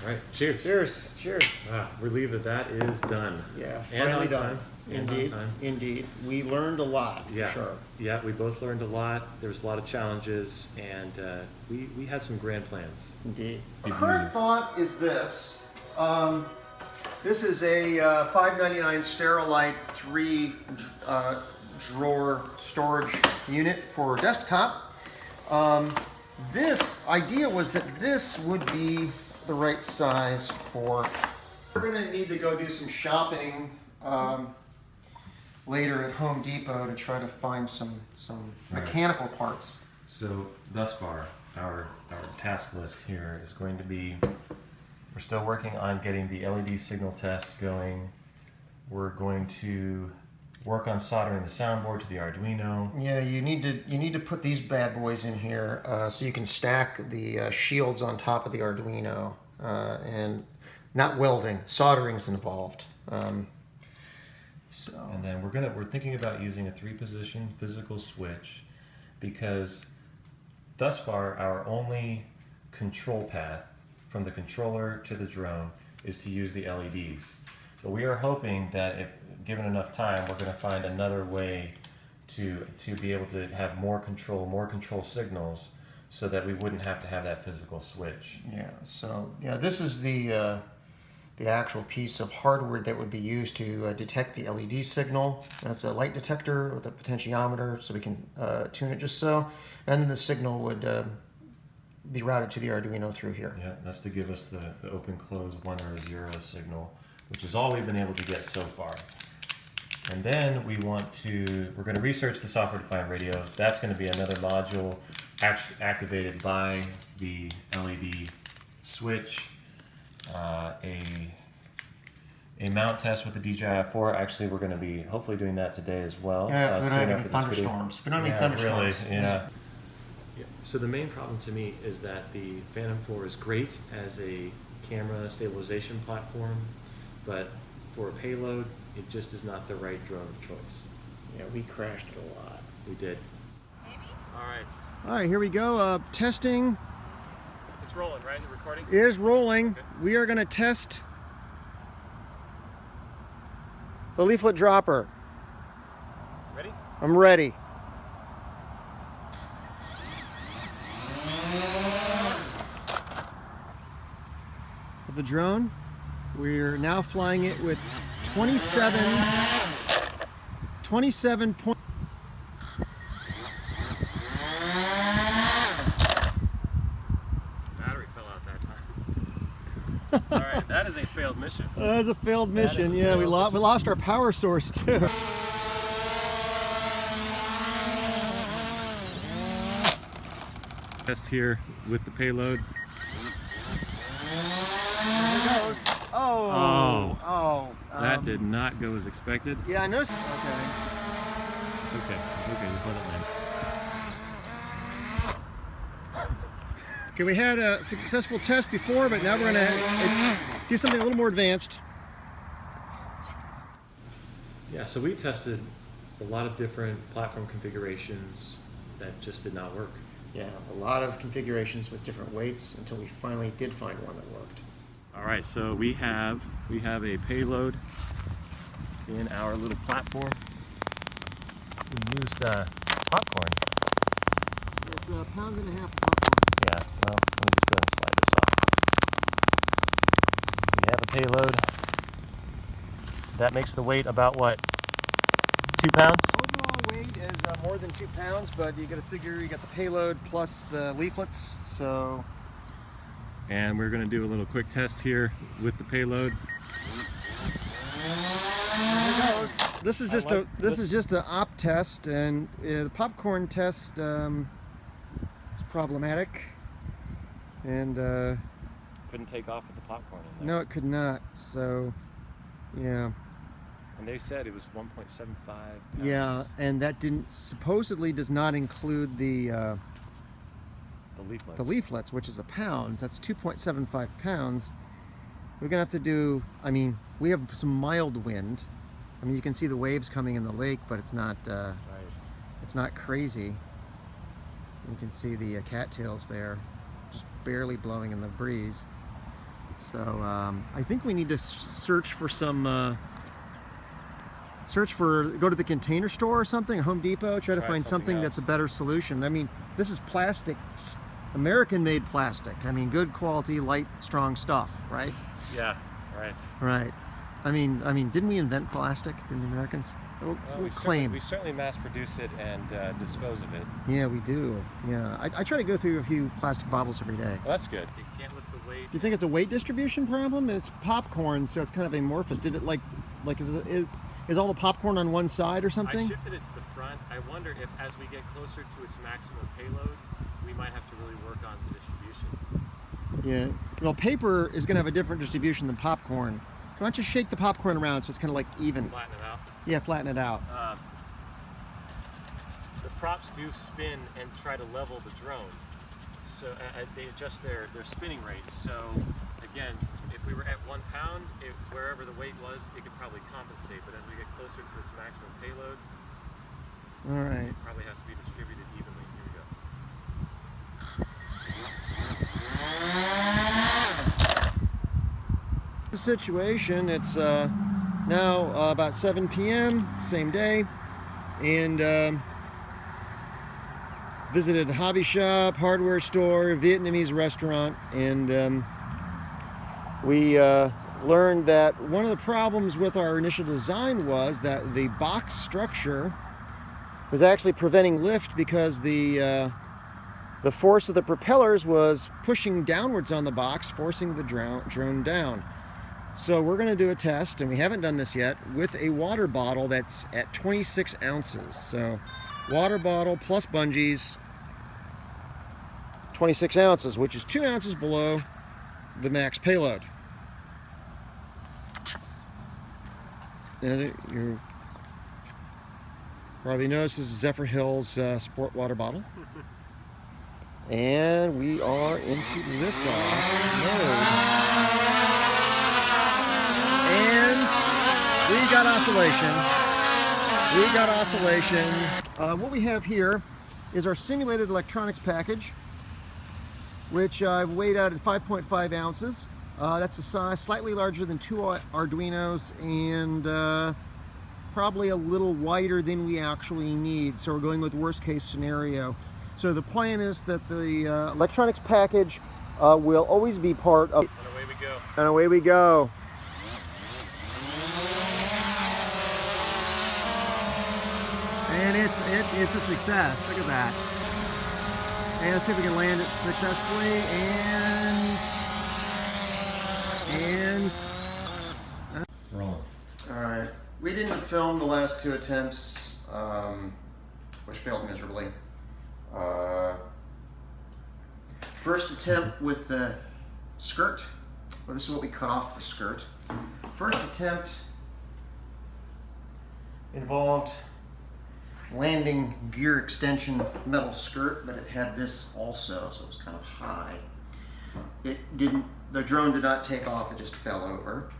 All right, cheers. Cheers. Cheers. Relieved that is done. Yeah, and finally on done. time. And Indeed. on time. Indeed. We learned a lot, Yeah. for sure. Yeah, we both learned a lot. There was a lot of challenges, and we had some grand plans. Indeed. Good Current news. thought is this. This is a $5.99 Sterilite 3 drawer storage unit for desktop. This idea was that this would be the right size for. We're going to need to go do some shopping later at Home Depot to try to find some mechanical parts. So thus far, our task list here is going to be, we're still working on getting the LED signal test going. We're going to work on soldering the soundboard to the Arduino. Yeah, you need to put these bad boys in here so you can stack the shields on top of the Arduino, and not welding, soldering's involved. And then we're thinking about using a 3-position physical switch, because thus far our only control path from the controller to the drone is to use the LEDs. But we are hoping that if given enough time, we're going to find another way to be able to have more control signals, so that we wouldn't have to have that physical switch. Yeah. So yeah, this is the actual piece of hardware that would be used to detect the LED signal. That's a light detector with a potentiometer, so we can tune it just so, and then the signal would be routed to the Arduino through here. Yeah, that's to give us the open close 1 or 0 signal, which is all we've been able to get so far. And then we're going to research the software-defined radio. That's going to be another module activated by the LED switch. A mount test with the DJI-4. Actually, we're going to be hopefully doing that today as well. Yeah, if we don't have any after this video. thunderstorms. If we don't have any thunderstorms. Really, yeah. So the main problem to me is that the Phantom 4 is great as a camera stabilization platform, but for a payload, it just is not the right drone of choice. Yeah, we crashed it a lot. We did. All right. All right, here we go. Testing. It's rolling, right? The recording? It is rolling. Okay. We are going to test the leaflet dropper. Ready? I'm ready. The drone, we're now flying it with 27 point. Battery fell out that time. All right, that is a failed mission. That was a failed mission. Yeah, we lost our power source too. Test here with the payload. That did not go as expected. Yeah, I noticed. Okay, just let it land. Okay, we had a successful test before, but now we're going to do something a little more advanced. Yeah, so we tested a lot of different platform configurations that just did not work. Yeah, a lot of configurations with different weights until we finally did find one that worked. All right, so we have a payload in our little platform. We used popcorn. It's a pound and a half of popcorn. Yeah, well, let me just go and slide this off. We have a payload. That makes the weight about what? 2 pounds? Overall weight is more than 2 pounds, but you got to figure you got the payload plus the leaflets, so. And we're going to do a little quick test here with the payload. This is just an op test, and the popcorn test is problematic, and Couldn't take off with the popcorn in there. no, it could not. So, yeah. And they said it was 1.75 pounds. Yeah, and that supposedly does not include the leaflets, which is a pound. That's 2.75 pounds. We're gonna have to do. I mean, we have some mild wind. I mean, you can see the waves coming in the lake, but it's not. It's not crazy. You can see the cattails there, just barely blowing in the breeze. So I think we need to search for some, go to the Container Store or something, Home Depot, try to find something that's a better solution. I mean, this is plastic, American-made plastic. I mean, good quality, light, strong stuff, right? Yeah, right. Right. I mean, didn't we invent plastic? Didn't the Americans? We claim. certainly mass produce it and dispose of it. Yeah, we do. Yeah, I try to go through a few plastic bottles every day. Well, that's good. You can't lift the weight. Do you think it's a weight distribution problem? It's popcorn, so it's kind of amorphous. Did it is all the popcorn on one side or something? I shifted it to the front. I wonder if, as we get closer to its maximum payload, we might have to really work on the distribution. Yeah. Well, paper is going to have a different distribution than popcorn. Why don't you shake the popcorn around so it's kind of like even? Flatten it out. Yeah, flatten it out. The props do spin and try to level the drone. So they adjust their spinning rate. So again, if we were at 1 pound, wherever the weight was, it could probably compensate. But as we get closer to its maximum payload, all right, it probably has to be distributed evenly. Here we go. The situation. It's now about 7 p.m. same day, and visited a hobby shop, hardware store, Vietnamese restaurant, and we learned that one of the problems with our initial design was that the box structure was actually preventing lift because the force of the propellers was pushing downwards on the box, forcing the drone down. So we're going to do a test, and we haven't done this yet, with a water bottle that's at 26 ounces. So water bottle plus bungees, 26 ounces, which is 2 ounces below the max payload. And you probably noticed this is Zephyr Hills sport water bottle. And we are into liftoff mode. And we got oscillation. What we have here is our simulated electronics package, which I've weighed out at 5.5 ounces. That's a size slightly larger than 2 Arduinos and probably a little wider than we actually need. So we're going with worst case scenario. So the plan is that the electronics package will always be part of... And away we go. And away we go. And it's a success. Look at that. And let's see if we can land it successfully. And Rolling. all right. We didn't film the last 2 attempts, which failed miserably. First attempt with the skirt. Well, this is what we cut off the skirt. First attempt involved landing gear extension metal skirt, but it had this also, so it was kind of high. The drone did not take off, it just fell over.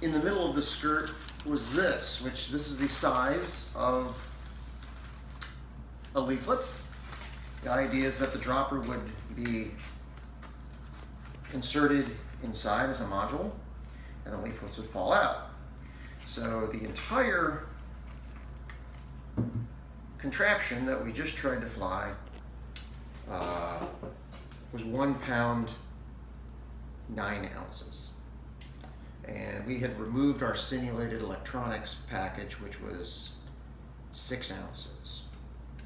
In the middle of the skirt was this is the size of a leaflet. The idea is that the dropper would be inserted inside as a module, and the leaflets would fall out. So the entire contraption that we just tried to fly was 1 pound 9 ounces. And we had removed our simulated electronics package, which was 6 ounces.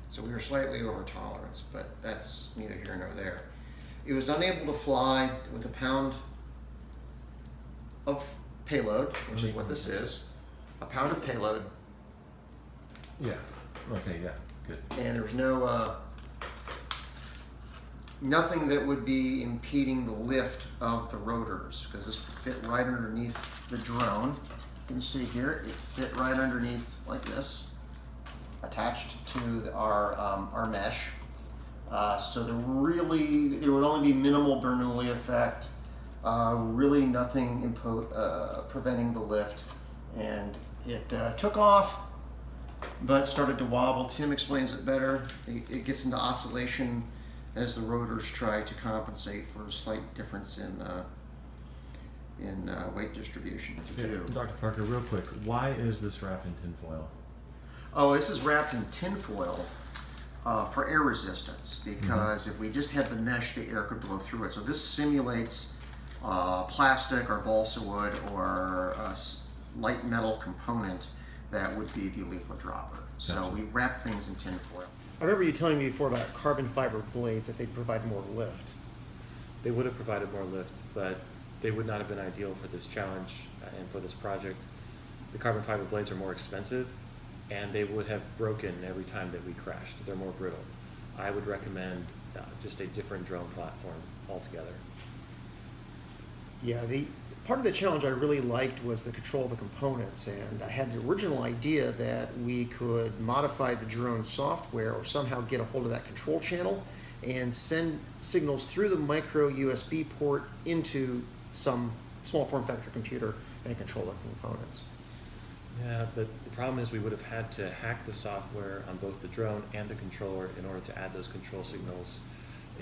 So we were slightly over tolerance, but that's neither here nor there. It was unable to fly with 1 pound of payload, which is what this is. 1 pound of payload. Yeah. Okay, yeah, good. And there was no nothing that would be impeding the lift of the rotors, because this fit right underneath the drone. You can see here, it fit right underneath like this, attached to our mesh. So there would only be minimal Bernoulli effect, really nothing preventing the lift. And it took off, but started to wobble. Tim explains it better. It gets into oscillation as the rotors try to compensate for a slight difference in in weight distribution to do. Dr. Parker, real quick, why is this wrapped in tinfoil? Oh, this is wrapped in tin foil for air resistance, because if we just had the mesh, the air could blow through it. So this simulates plastic or balsa wood or a light metal component that would be the leaflet dropper. So Gotcha. we wrap things in tin foil. I remember you telling me before about carbon fiber blades, that they provide more lift. They would have provided more lift, but they would not have been ideal for this challenge and for this project. The carbon fiber blades are more expensive, and they would have broken every time that we crashed. They're more brittle. I would recommend just a different drone platform altogether. Yeah, part of the challenge I really liked was the control of the components, and I had the original idea that we could modify the drone software or somehow get a hold of that control channel and send signals through the micro USB port into some small form factor computer and control the components. Yeah, but the problem is we would have had to hack the software on both the drone and the controller in order to add those control signals,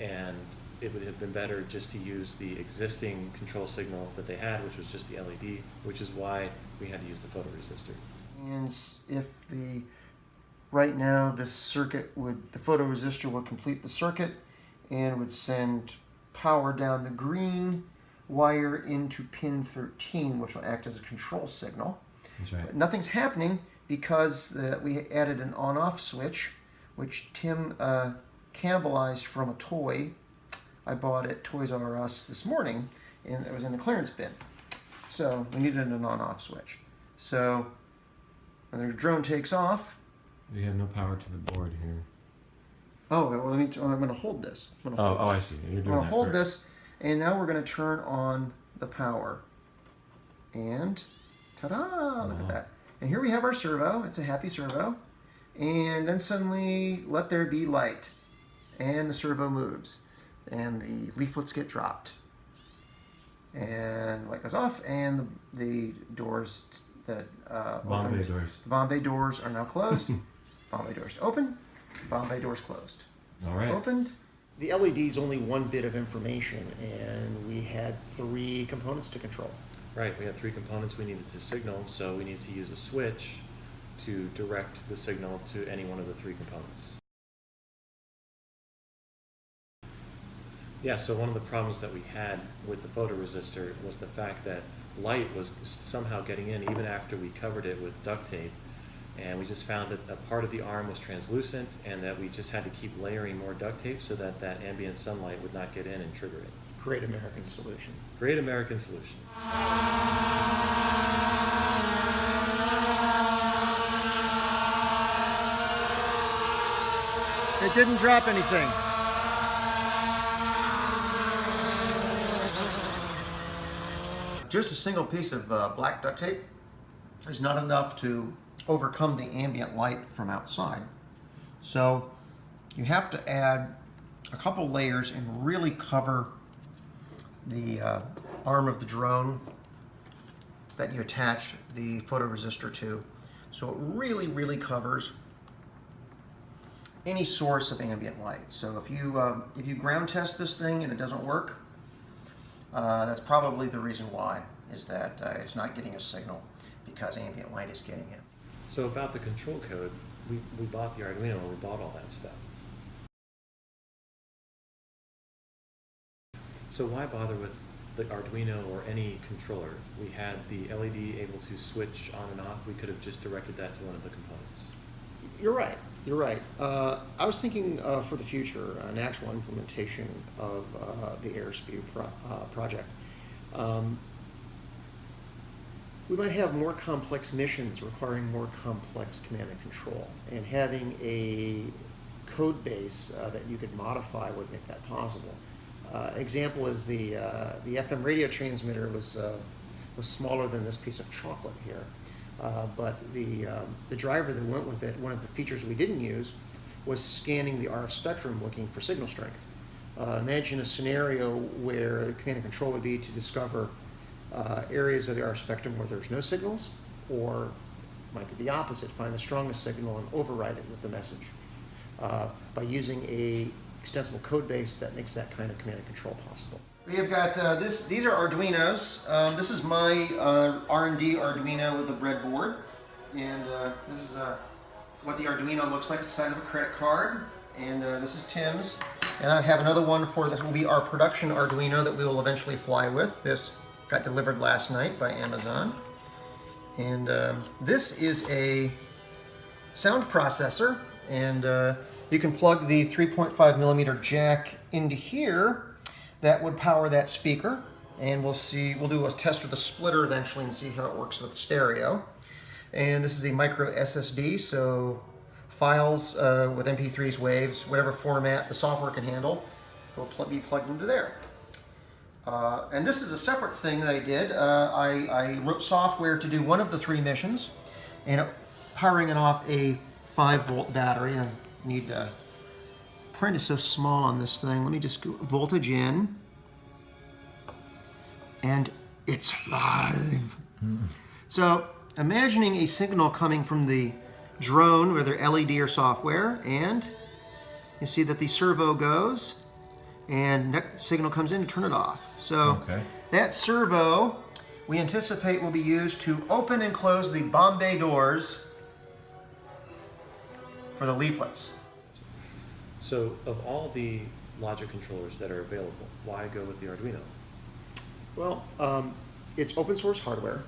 and it would have been better just to use the existing control signal that they had, which was just the LED, which is why we had to use the photoresistor. And if right now this circuit the photoresistor would complete the circuit and would send power down the green wire into pin 13, which will act as a control signal. That's right. But nothing's happening because we added an on-off switch, which Tim cannibalized from a toy I bought at Toys R Us this morning, and it was in the clearance bin. So we needed an on-off switch. So when the drone takes off, We have no power to the board here. oh, well, I'm going to hold this. I see. You're I'm doing going to that hold first. this, and now we're going to turn on the power. And ta-da! Look at that. And here we have our servo. It's a happy servo. And then suddenly, let there be light. And the servo moves. And the leaflets get dropped. And the light goes off, and the doors that Bombay opened. doors. The Bombay doors are now closed. Bombay doors open. Bombay doors closed. All right. Opened. The LED is only one bit of information, and we had 3 components to control. Right, we had 3 components we needed to signal, so we need to use a switch to direct the signal to any one of the 3 components. Yeah, so one of the problems that we had with the photoresistor was the fact that light was somehow getting in even after we covered it with duct tape, and we just found that a part of the arm was translucent and that we just had to keep layering more duct tape so that that ambient sunlight would not get in and trigger it. Great American solution. Great American solution. It didn't drop anything. Just a single piece of black duct tape is not enough to overcome the ambient light from outside. So you have to add a couple layers and really cover the arm of the drone that you attach the photoresistor to. So it really, really covers any source of ambient light. So if you ground test this thing and it doesn't work, that's probably the reason why, is that it's not getting a signal because ambient light is getting in. So about the control code, we bought the Arduino and we bought all that stuff. So why bother with the Arduino or any controller? We had the LED able to switch on and off. We could have just directed that to one of the components. You're right. You're right. I was thinking for the future, an actual implementation of the Airspeed project. We might have more complex missions requiring more complex command and control, and having a code base that you could modify would make that possible. Example is the FM radio transmitter was smaller than this piece of chocolate here. But the driver that went with it, one of the features we didn't use, was scanning the RF spectrum looking for signal strength. Imagine a scenario where command and control would be to discover areas of the RF spectrum where there's no signals, or might be the opposite, find the strongest signal and override it with the message. By using a extensible code base that makes that kind of command and control possible. We have got these are Arduinos. This is my R&D Arduino with the breadboard, and this is what the Arduino looks like. It's the size of a credit card, and this is Tim's. And I have another one for this will be our production Arduino that we will eventually fly with. This got delivered last night by Amazon, and this is a sound processor, and you can plug the 3.5 millimeter jack into here. That would power that speaker, and we'll do a test with the splitter eventually and see how it works with stereo. And this is a micro SSD, so files with MP3s, waves, whatever format the software can handle will be plugged into there. And this is a separate thing that I did. I wrote software to do one of the 3 missions, and powering it off a 5-volt battery. I need print is so small on this thing. Let me just go voltage in, and it's live. So imagining a signal coming from the drone, whether LED or software, and you see that the servo goes, and signal comes in, turn it off. So that servo we anticipate will be used to open and close the Bombay doors for the leaflets. So, of all the logic controllers that are available, why go with the Arduino? Well, it's open source hardware,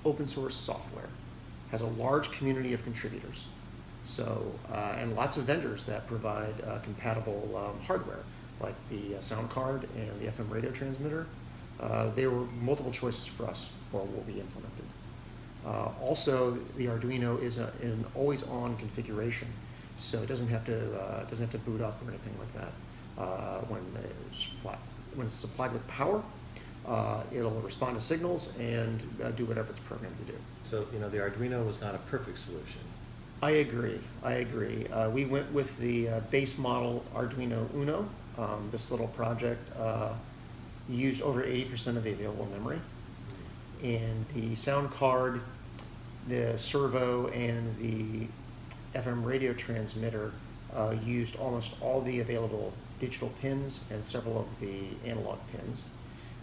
open source software, has a large community of contributors, so and lots of vendors that provide compatible hardware, like the sound card and the FM radio transmitter. There were multiple choices for us for what we implemented. Also, the Arduino is an always-on configuration. So it doesn't have to boot up or anything like that. When it's supplied with power, it'll respond to signals and do whatever it's programmed to do. So the Arduino was not a perfect solution. I agree. We went with the base model Arduino Uno. This little project used over 80% of the available memory, and the sound card, the servo, and the FM radio transmitter used almost all the available digital pins and several of the analog pins,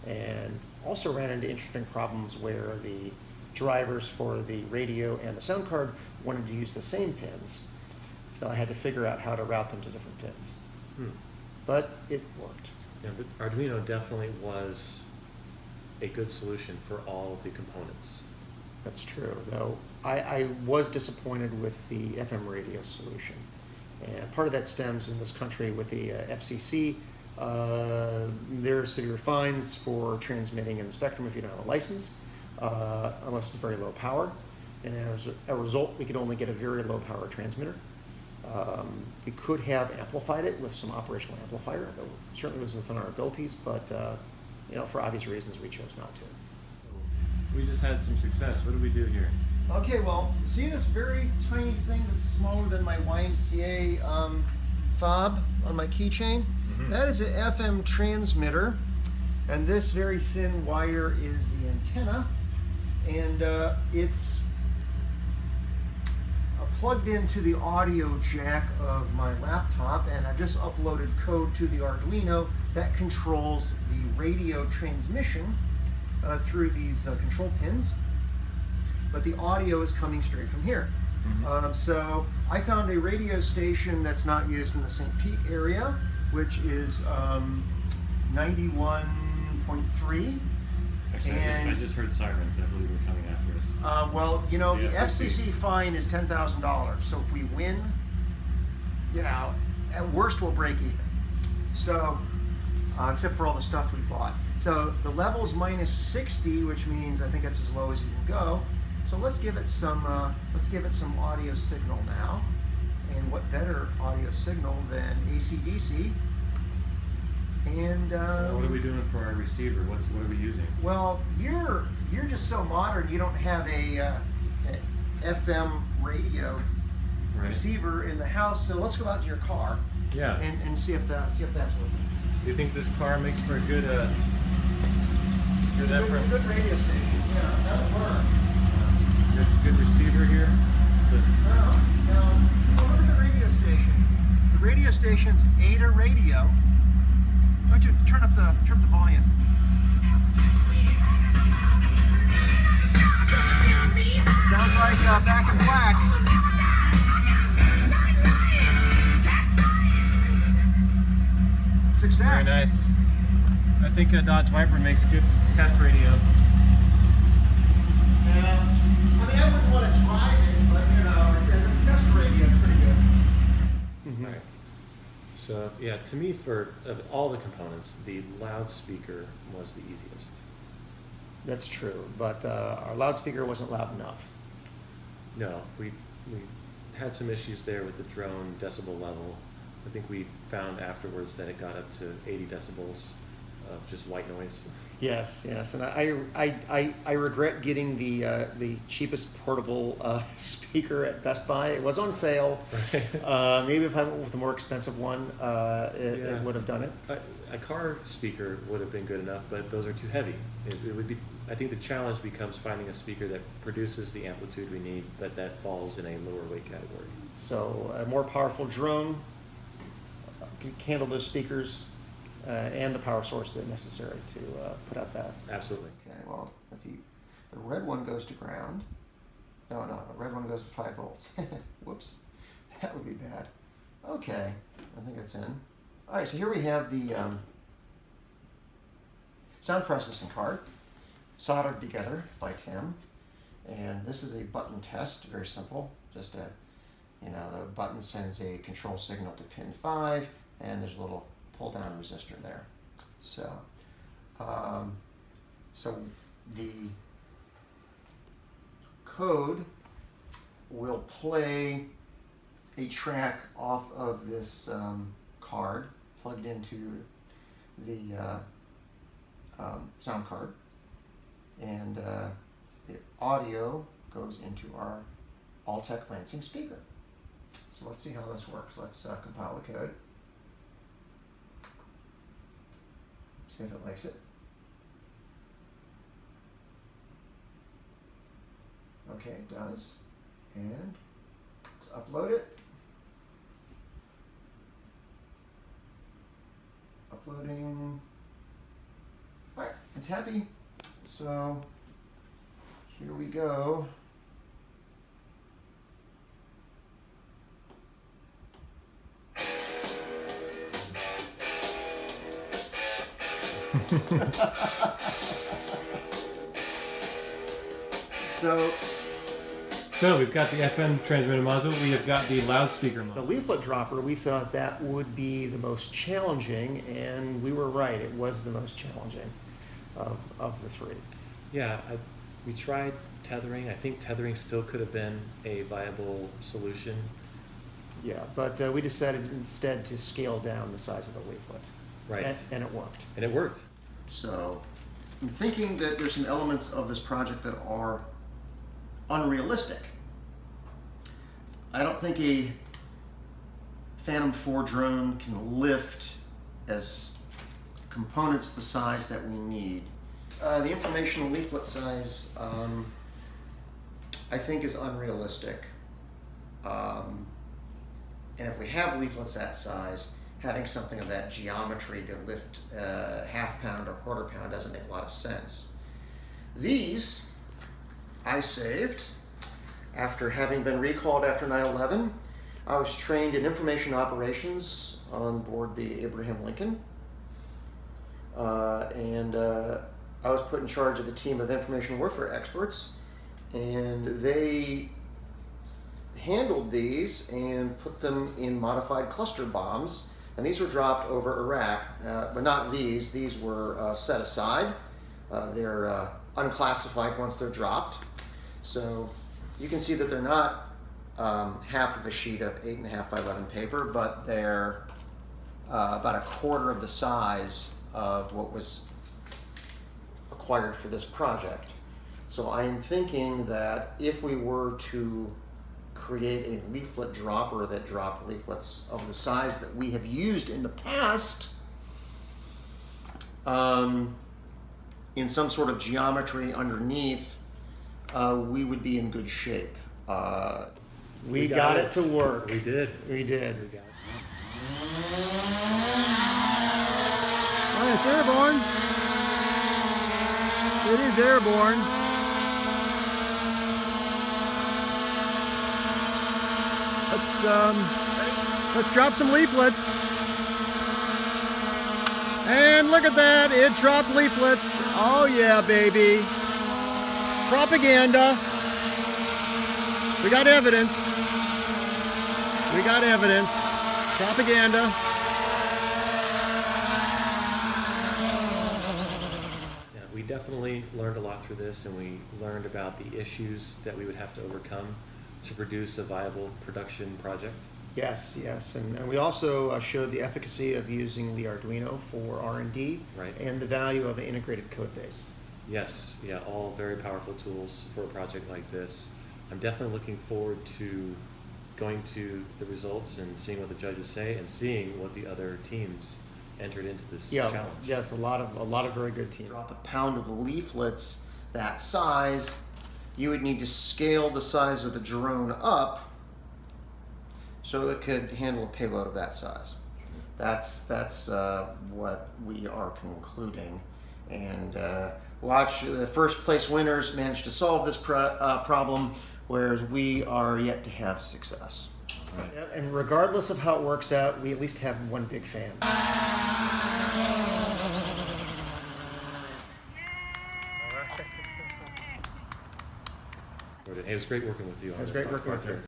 and also ran into interesting problems where the drivers for the radio and the sound card wanted to use the same pins, so I had to figure out how to route them to different pins. But it worked. Yeah, the Arduino definitely was a good solution for all of the components. That's true, though I was disappointed with the FM radio solution. And part of that stems in this country with the FCC. There are severe fines for transmitting in the spectrum if you don't have a license, unless it's very low power. And as a result, we could only get a very low power transmitter. We could have amplified it with some operational amplifier. That certainly was within our abilities, but for obvious reasons, we chose not to. We just had some success. What do we do here? Okay, well, see this very tiny thing that's smaller than my YMCA fob on my keychain? That is an FM transmitter, and this very thin wire is the antenna, and it's plugged into the audio jack of my laptop, and I've just uploaded code to the Arduino that controls the radio transmission through these control pins, but the audio is coming straight from here. So I found a radio station that's not used in the St. Pete area, which is 91.3. Actually, I just heard sirens. I believe they're coming after us. Well, the FCC fine is $10,000. So if we win, at worst we'll break even. So, except for all the stuff we bought. So the level is minus 60, which means I think that's as low as you can go. So let's give it some audio signal now. And what better audio signal than AC/DC? And what are we doing for our receiver? What are we using? Well, you're just so modern. You don't have a FM radio receiver in the house. So let's go out to your car. Yeah. And see if that's working. Do you think this car makes for a good It's a good radio station. Yeah, that'll work. Good receiver here. Now, look at the radio station. The radio station's Ada Radio. Why don't you turn up the volume? Sounds like Back in Black. Success. Very nice. I think a Dodge Viper makes good test radio. Yeah. I mean, I wouldn't want to drive it, but you know, as a test radio, it's pretty good. Right. So yeah, to me, of all the components, the loudspeaker was the easiest. That's true, but our loudspeaker wasn't loud enough. No, we had some issues there with the drone decibel level. I think we found afterwards that it got up to 80 decibels of just white noise. Yes, and I regret getting the cheapest portable speaker at Best Buy. It was on sale. Maybe if I went with a more expensive one, it would have done it. A car speaker would have been good enough, but those are too heavy. It would be. I think the challenge becomes finding a speaker that produces the amplitude we need, but that falls in a lower weight category. So a more powerful drone can handle those speakers and the power source that's necessary to put out that. Absolutely. Okay, well, let's see. The red one goes to ground. No, the red one goes to 5 volts. Whoops, that would be bad. Okay, I think it's in. All right, so here we have the sound processing card, soldered together by Tim. And this is a button test, very simple. Just the button sends a control signal to pin 5, and there's a little pull down resistor there. So, the code will play a track off of this card plugged into the sound card, and the audio goes into our Altec Lansing speaker. So let's see how this works. Let's compile the code. See if it likes it. Okay, it does. And let's upload it. Uploading. All right, it's happy. So here we go. So we've got the FM transmitter module, we have got the loudspeaker The module. leaflet dropper, we thought that would be the most challenging, and we were right. It was the most challenging of the three. Yeah, we tried tethering. I think tethering still could have been a viable solution. Yeah, but we decided instead to scale down the size of the leaflet. Right. And it worked. And it worked. So I'm thinking that there's some elements of this project that are unrealistic. I don't think a Phantom 4 drone can lift as components the size that we need. The informational leaflet size, I think, is unrealistic. And if we have leaflets that size, having something of that geometry to lift half pound or quarter pound doesn't make a lot of sense. These I saved after having been recalled after 9/11. I was trained in information operations on board the Abraham Lincoln, and I was put in charge of a team of information warfare experts, and they handled these and put them in modified cluster bombs, and these were dropped over Iraq, but not these. These were set aside. They're unclassified once they're dropped. So you can see that they're not half of a sheet of 8.5 by 11 paper, but they're about a quarter of the size of what was acquired for this project. So I am thinking that if we were to create a leaflet dropper that dropped leaflets of the size that we have used in the past, in some sort of geometry underneath, we would be in good shape. We got it to work. We did. We did. We got it. airborne. It is airborne. Let's drop some leaflets. And look at that, it dropped leaflets. Oh yeah, baby. Propaganda. We got evidence. We got evidence. Propaganda. Yeah, we definitely learned a lot through this, and we learned about the issues that we would have to overcome to produce a viable production project. Yes, yes, and we also showed the efficacy of using the Arduino for R&D, Right. and the value of an integrated code base. Yes, yeah, all very powerful tools for a project like this. I'm definitely looking forward to going to the results and seeing what the judges say and seeing what the other teams entered into this challenge. Yes, a lot of very good teams. Drop a pound of leaflets that size, you would need to scale the size of the drone up so it could handle a payload of that size. That's what we are concluding. And watch the first place winners manage to solve this problem, whereas we are yet to have success. Right. And regardless of how it works out, we at least have one big fan. It was great working with you on It was this. great working with you.